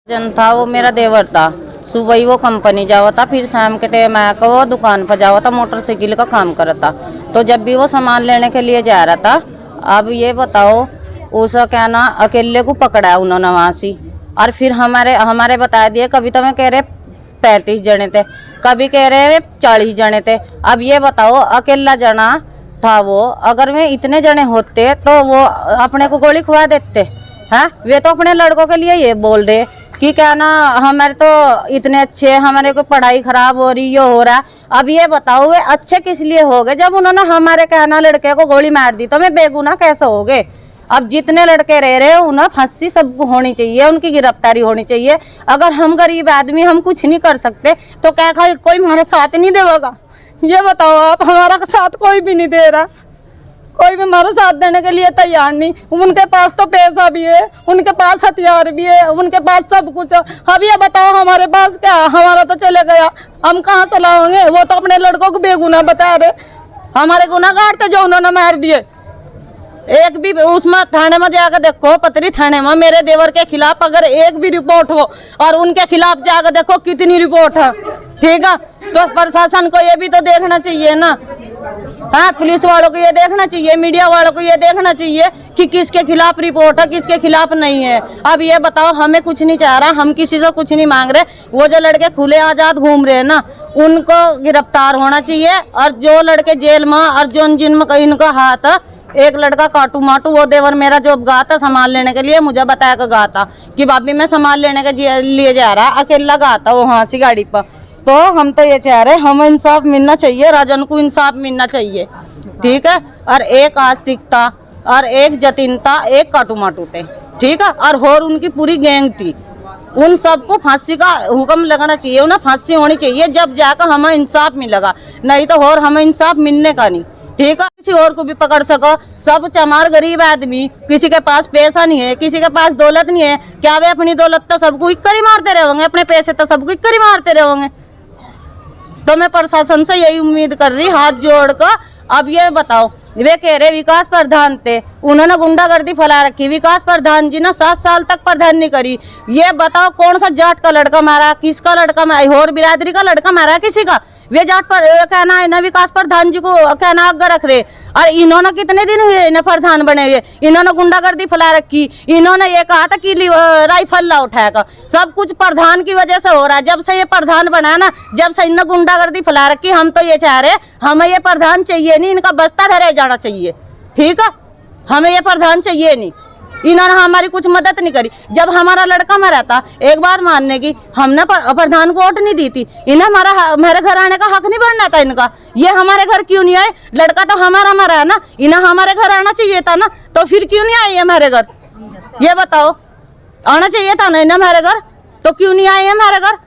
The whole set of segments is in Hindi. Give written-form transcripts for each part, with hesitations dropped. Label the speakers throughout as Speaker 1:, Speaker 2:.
Speaker 1: जन था वो मेरा देवर था। सुबह ही वो कंपनी जावा था, फिर शाम के टाइम आया वो दुकान पर जावा था, मोटरसाइकिल का काम करा था। तो जब भी वो सामान लेने के लिए जा रहा था, अब ये बताओ उसका क्या ना अकेले को पकड़ा उन्होंने वहाँ से। और फिर हमारे बता दिए, कभी तो मैं कह रहे 35 जने थे, कभी कह रहे 40 जने थे। अब ये बताओ अकेला जना था वो, अगर वे इतने जने होते तो वो अपने को गोली खुआ देते हैं। वे तो अपने लड़कों के लिए ये बोल रहे कि क्या ना हमारे तो इतने अच्छे, हमारे को पढ़ाई खराब हो रही, ये हो रहा। अब ये बताओ वे अच्छे किस लिए हो गए जब उन्होंने हमारे क्या ना लड़के को गोली मार दी, तो वे बेगुनाह कैसे हो गए। अब जितने लड़के रह रहे हैं उन्हें फांसी सबको होनी चाहिए, उनकी गिरफ्तारी होनी चाहिए। अगर हम गरीब आदमी हम कुछ नहीं कर सकते तो क्या कोई हमारे साथ नहीं देगा? ये बताओ आप, हमारा साथ कोई भी नहीं दे रहा, कोई भी हमारा साथ देने के लिए तैयार नहीं। उनके पास तो पैसा भी है, उनके पास हथियार भी है, उनके पास सब कुछ है। अब ये बताओ हमारे पास क्या, हमारा तो चले गया, हम कहाँ से लाएंगे? वो तो अपने लड़कों को बेगुनाह बता रहे, हमारे गुनाहगार थे जो उन्होंने मार दिए। एक भी उसमें थाने में जाकर देखो, पतरी थाने में मेरे देवर के खिलाफ अगर एक भी रिपोर्ट हो और उनके खिलाफ जाकर देखो कितनी रिपोर्ट है, ठीक है? तो प्रशासन को ये भी तो देखना चाहिए ना। हाँ, पुलिस वालों को ये देखना चाहिए, मीडिया वालों को ये देखना चाहिए कि किसके खिलाफ रिपोर्ट है, किसके खिलाफ नहीं है। अब ये बताओ, हमें कुछ नहीं चाह रहा, हम किसी से कुछ नहीं मांग रहे। वो जो लड़के खुले आजाद घूम रहे हैं ना, उनको गिरफ्तार होना चाहिए। और जो लड़के जेल में और जो जिनमें इनका हाथ है, एक लड़का काटू माटू, वो देवर मेरा जो गया था सामान लेने के लिए, मुझे बताया कर गया था कि भाभी मैं सामान लेने के लिए जा रहा, अकेला गया था वहाँ से गाड़ी पर। तो हम तो ये चाह रहे, हमें इंसाफ मिलना चाहिए, राजन को इंसाफ मिलना चाहिए, ठीक है? और एक आस्तिकता और एक जतिनता, एक काटू माटू थे, ठीक है? और उनकी पूरी गैंग थी। उन सबको फांसी का हुक्म लगाना चाहिए, उन्हें फांसी होनी चाहिए, जब जाकर हमें इंसाफ मिलेगा। नहीं तो और हमें इंसाफ मिलने का नहीं, ठीक है? किसी और को भी पकड़ सको, सब चमार गरीब आदमी, किसी के पास पैसा नहीं है, किसी के पास दौलत नहीं है, क्या वे अपनी दौलत तो सबको इक्कर ही मारते रहेंगे, अपने पैसे तो सबको इक्कर ही मारते रहेंगे? तो मैं प्रशासन से यही उम्मीद कर रही, हाथ जोड़कर। अब ये बताओ, वे कह रहे विकास प्रधान थे, उन्होंने गुंडागर्दी फैला रखी। विकास प्रधान जी ने 7 साल तक प्रधान नहीं करी। ये बताओ कौन सा जाट का लड़का मारा, किसका लड़का मारा, और बिरादरी का लड़का मारा किसी का? वे जाट पर कहना है ना, विकास प्रधान जी को कहना आगे रख रहे। और इन्होंने कितने दिन हुए इन्हें प्रधान बने हुए, इन्होंने गुंडागर्दी फैला रखी। इन्होंने ये कहा था कि राइफल ला उठाएगा, सब कुछ प्रधान की वजह से हो रहा है। जब से ये प्रधान बना ना, जब से इन्होंने गुंडागर्दी फैला रखी। हम तो ये चाह रहे, हमें ये प्रधान चाहिए नहीं, इनका बस्ता धरे जाना चाहिए, ठीक है? हमें ये प्रधान चाहिए नहीं, इन्होंने हमारी कुछ मदद नहीं करी। जब हमारा लड़का मरा था, एक बार मानने की, हमने प्रधान को वोट नहीं दी थी। इन्हें हमारे घर आने का हक नहीं बनना था इनका। ये हमारे घर क्यों नहीं आए? लड़का तो हमारा मरा है ना, इन्हें हमारे घर आना चाहिए था ना, तो फिर क्यों नहीं आए हमारे घर? ये बताओ, आना चाहिए था ना इन्हें हमारे घर, तो क्यों नहीं आए हमारे घर?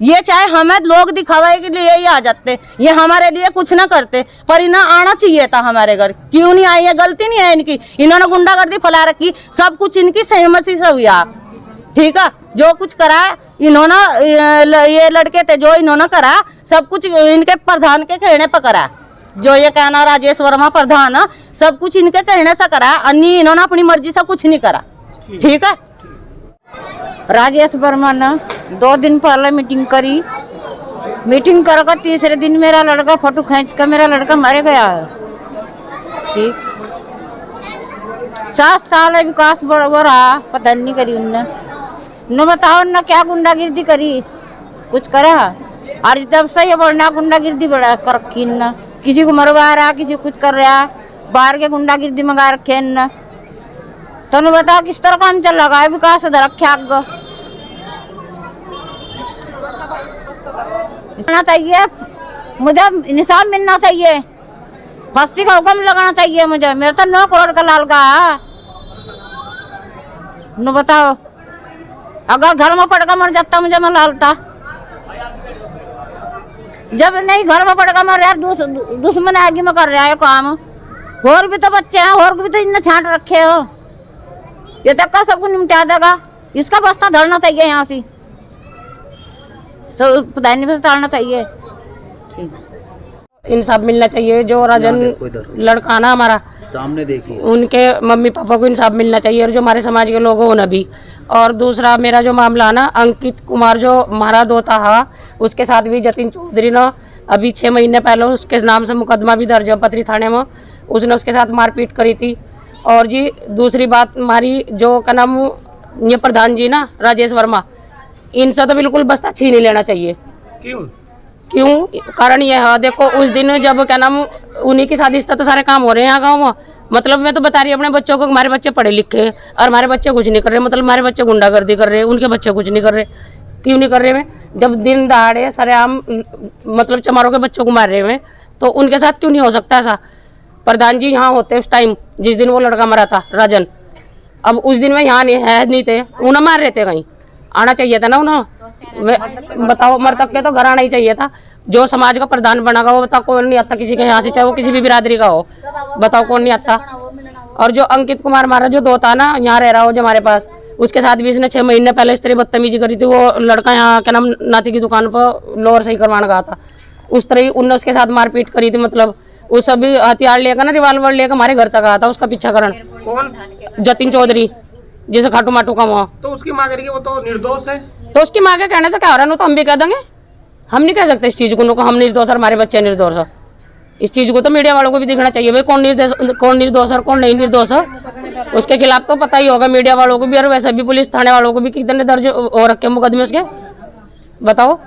Speaker 1: ये चाहे हमें लोग दिखावे के लिए ही आ जाते, ये हमारे लिए कुछ ना करते, पर इन्हें आना चाहिए था हमारे घर। क्यों नहीं आई? ये गलती नहीं है इनकी, इन्होंने गुंडागर्दी फैला रखी, सब कुछ इनकी सहमति से हुआ, ठीक है? जो कुछ करा इन्होंने, ये लड़के थे जो इन्होंने करा, सब कुछ इनके प्रधान के कहने पर करा। जो ये कहना राजेश वर्मा प्रधान, सब कुछ इनके कहने से करा, अन्य इन्होंने अपनी मर्जी से कुछ नहीं करा, ठीक है? राजेश वर्मा ने 2 दिन पहले मीटिंग करी, मीटिंग करके तीसरे दिन मेरा लड़का फोटो खींच कर मेरा लड़का मर गया है, ठीक? 7 साल है विकास बराबर रहा, पता नहीं करी उनने। न बताओ उनने क्या गुंडागिर्दी करी, कुछ करा? और जब से ये बढ़ना गुंडागिर्दी बढ़ा कर रखी इनने, किसी को मरवा रहा, किसी को कुछ कर रहा, बाहर के गुंडागिर्दी मंगा रखे इनने। तो न बताओ किस तरह काम चल रहा है विकास रखा चाहिए। मुझे इंसाफ मिलना चाहिए, फांसी का हुक्म लगाना चाहिए मुझे। मेरा तो 9 करोड़ का लाल का है। न बताओ, अगर घर में पड़कर मर जाता मुझे मैं लालता, जब नहीं घर में पड़कर मर रहा, दुश्मन आगे में कर रहा है काम। और भी तो बच्चे हैं, और भी तो इन्हें छांट रखे हो, ये तक का सबको निपटा देगा। इसका बस्ता धरना चाहिए यहाँ से, सब प्रधानी बस्ता धरना चाहिए, ठीक।
Speaker 2: इंसाफ मिलना चाहिए। जो राजन लड़का ना हमारा सामने देखिए।
Speaker 3: उनके मम्मी पापा को इंसाफ मिलना चाहिए और जो हमारे समाज के लोग हो ना भी। और दूसरा मेरा जो मामला ना, अंकित कुमार जो हमारा दोता है, उसके साथ भी जतिन चौधरी ना अभी 6 महीने पहले उसके नाम से मुकदमा भी दर्ज है पत्री थाने में। उसने उसके साथ मारपीट करी थी। और जी दूसरी बात, हमारी जो क्या नाम ये प्रधान जी ना राजेश वर्मा, इनसे तो बिल्कुल बस्ता छीन ही लेना चाहिए। क्यों? कारण ये है, देखो उस दिन जब क्या नाम उन्हीं की शादी से तो सारे काम हो रहे हैं यहाँ गाँव में। मतलब मैं तो बता रही हूँ अपने बच्चों को, हमारे बच्चे पढ़े लिखे और हमारे बच्चे कुछ नहीं कर रहे। मतलब हमारे बच्चे गुंडागर्दी कर रहे हैं, उनके बच्चे कुछ नहीं कर रहे। क्यों नहीं कर रहे हैं? जब दिन दहाड़े सरेआम मतलब चमारों के बच्चों को मार रहे हैं, तो उनके साथ क्यों नहीं हो सकता ऐसा? प्रधान जी यहाँ होते उस टाइम जिस दिन वो लड़का मरा था राजन। अब उस दिन में यहाँ नहीं थे, उन्हें मार रहे थे, कहीं आना चाहिए था ना उन्हें। बताओ, मर तक के तो घर आना ही चाहिए था। जो समाज का प्रधान बना वो बताओ कौन नहीं आता किसी के यहाँ से, चाहे वो किसी भी बिरादरी का हो, बताओ कौन नहीं आता। और जो अंकित कुमार हमारा जो दो था ना, यहाँ रह रहा हो जो हमारे पास, उसके साथ भी इसने 6 महीने पहले इस तरह बदतमीजी करी थी। वो लड़का यहाँ क्या नाम नाती की दुकान पर लोअर सही करवाने गया था, उस तरह ही उनने उसके साथ मारपीट करी थी। मतलब वो सभी हथियार लेकर ना, रिवाल्वर लेकर हमारे घर तक आया था उसका पीछा करन।
Speaker 4: कौन?
Speaker 3: जतिन चौधरी, जैसे खाटू माटू का वहाँ।
Speaker 4: तो उसकी मांग रही है, वो तो निर्दोष है।
Speaker 3: तो उसकी माँ के कहने से क्या हो रहा है? तो हम भी कह देंगे, हम नहीं कह सकते इस चीज़ को हम निर्दोष और हमारे बच्चे निर्दोष है। इस चीज़ को तो मीडिया वालों को भी दिखना चाहिए भाई, कौन निर्दोष और कौन नहीं निर्दोष है। उसके खिलाफ तो पता ही होगा मीडिया वालों को भी, और वैसे भी पुलिस थाने वालों को भी कितने दर्ज हो रखे मुकदमे उसके, बताओ।